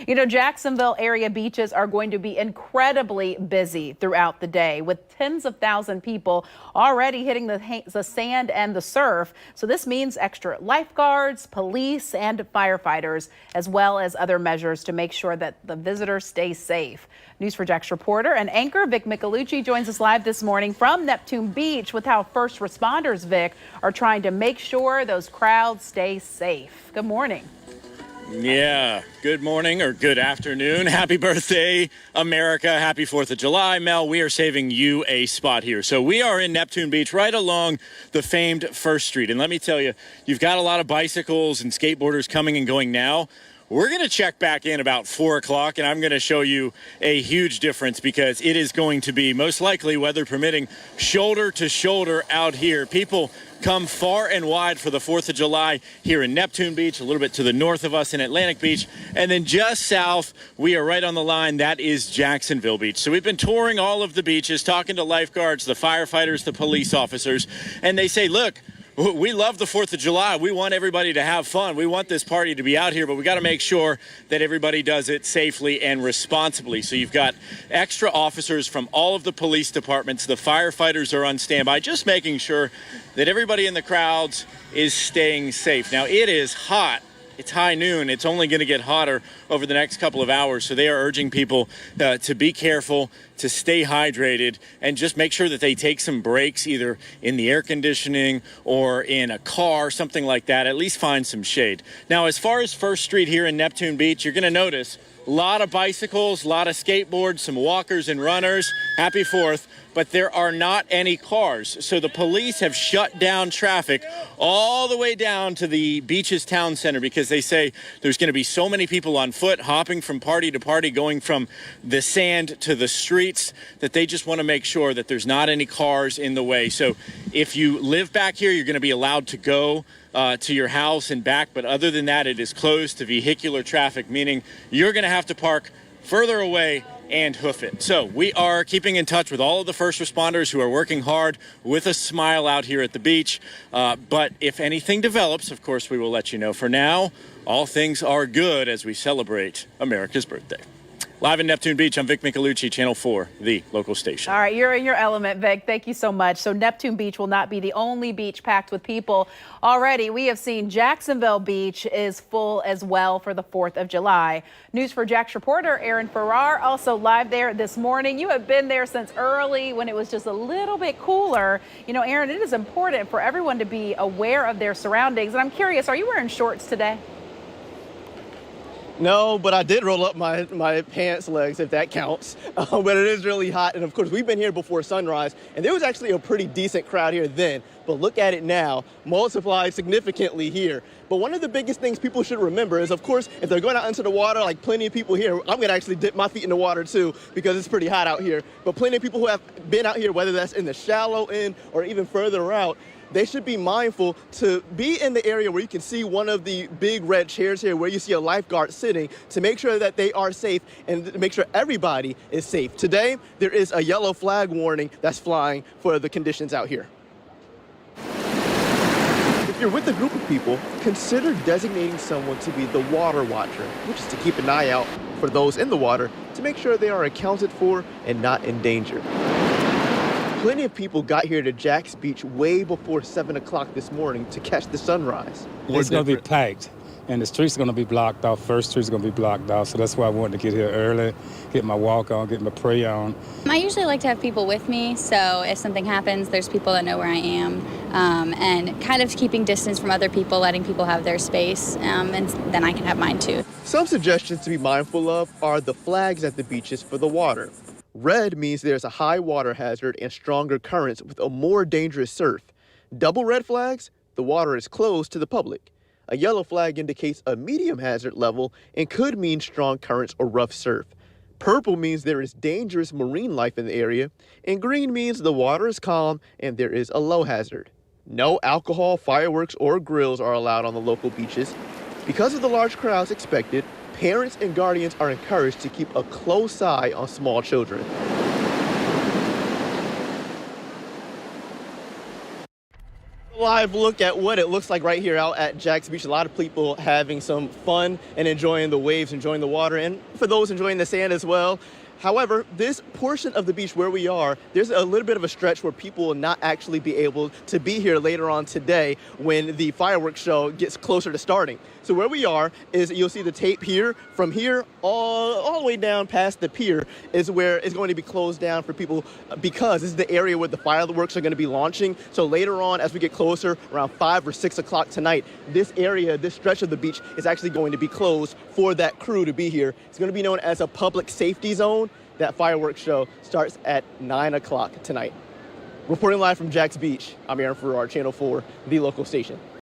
You know, Jacksonville-area beaches are going to be incredibly busy throughout the day, with tens of thousands of people already hitting the sand and the surf. So this means extra lifeguards, police, and firefighters, as well as other measures to make sure that the visitors stay safe. News4Jax reporter and anchor Vic Micolucci joins us live this morning from Neptune Beach with how first responders, Vic, are trying to make sure those crowds stay safe. Good morning. Yeah, good morning or good afternoon. Happy birthday, America. Happy 4th of July. Mel, we are saving you a spot here. So we are in Neptune Beach right along the famed First Street. And let me tell you, you've got a lot of bicycles and skateboarders coming and going now. We're going to check back in about 4 o'clock, and I'm going to show you a huge difference because it is going to be, most likely, weather permitting, shoulder to shoulder out here. People come far and wide for the 4th of July here in Neptune Beach, a little bit to the north of us in Atlantic Beach, and then just south, we are right on the line, that is Jacksonville Beach. So we've been touring all of the beaches, talking to lifeguards, the firefighters, the police officers, and they say, look, we love the 4th of July. We want everybody to have fun. We want this party to be out here, but we got to make sure that everybody does it safely and responsibly. So you've got extra officers from all of the police departments. The firefighters are on standby, just making sure that everybody in the crowds is staying safe. Now, it is hot. It's high noon. It's only going to get hotter over the next couple of hours. So they are urging people to be careful, to stay hydrated, and just make sure that they take some breaks either in the air conditioning or in a car, something like that. At least find some shade. Now, as far as First Street here in Neptune Beach, you're going to notice a lot of bicycles, a lot of skateboards, some walkers and runners. Happy 4th. But there are not any cars. So the police have shut down traffic all the way down to the beach's town center because they say there's going to be so many people on foot hopping from party to party, going from the sand to the streets, that they just want to make sure that there's not any cars in the way. So if you live back here, you're going to be allowed to go to your house and back. But other than that, it is closed to vehicular traffic, meaning you're going to have to park further away and hoof it. So we are keeping in touch with all of the first responders who are working hard with a smile out here at the beach. But if anything develops, of course, we will let you know. For now, all things are good as we celebrate America's birthday. Live in Neptune Beach, I'm Vic Micolucci, Channel 4, the local station. All right, you're in your element, Vic. Thank you so much. So Neptune Beach will not be the only beach packed with people. Already, we have seen Jacksonville Beach is full as well for the 4th of July. News4Jax reporter Aaron Farrar also live there this morning. You have been there since early when it was just a little bit cooler. You know, Aaron, it is important for everyone to be aware of their surroundings. And I'm curious, are you wearing shorts today? No, but I did roll up my pants legs, if that counts. But it is really hot. And of course, we've been here before sunrise, and there was actually a pretty decent crowd here then. But look at it now, multiplied significantly here. But one of the biggest things people should remember is, of course, if they're going out into the water, like plenty of people here, I'm going to actually dip my feet in the water too, because it's pretty hot out here. But plenty of people who have been out here, whether that's in the shallow end or even further out, they should be mindful to be in the area where you can see one of the big red chairs here where you see a lifeguard sitting, to make sure that they are safe and to make sure everybody is safe. Today, there is a yellow flag warning that's flying for the conditions out here. If you're with a group of people, consider designating someone to be the water watcher, which is to keep an eye out for those in the water to make sure they are accounted for and not in danger. Plenty of people got here to Jax Beach way before 7 o'clock this morning to catch the sunrise. It's going to be packed, and the streets are going to be blocked off. First Street's going to be blocked off, so that's why I wanted to get here early, get my walk on, get my pray on. I usually like to have people with me, so if something happens, there's people that know where I am, and kind of keeping distance from other people, letting people have their space, and then I can have mine too. Some suggestions to be mindful of are the flags at the beaches for the water. Red means there's a high water hazard and stronger currents with a more dangerous surf. Double red flags, the water is closed to the public. A yellow flag indicates a medium hazard level and could mean strong currents or rough surf. Purple means there is dangerous marine life in the area, and green means the water is calm and there is a low hazard. No alcohol, fireworks, or grills are allowed on the local beaches. Because of the large crowds expected, parents and guardians are encouraged to keep a close eye on small children. Live look at what it looks like right here out at Jax Beach. A lot of people having some fun and enjoying the waves, enjoying the water, and for those enjoying the sand as well. However, this portion of the beach where we are, there's a little bit of a stretch where people will not actually be able to be here later on today when the fireworks show gets closer to starting. So where we are is you'll see the tape here. From here all the way down past the pier is where it's going to be closed down for people because this is the area where the fireworks are going to be launching. So later on, as we get closer, around 5 or 6 o'clock tonight, this area, this stretch of the beach is actually going to be closed for that crew to be here. It's going to be known as a public safety zone. That fireworks show starts at 9 o'clock tonight. Reporting live from Jax Beach, I'm Aaron Farrar, Channel 4, the local station.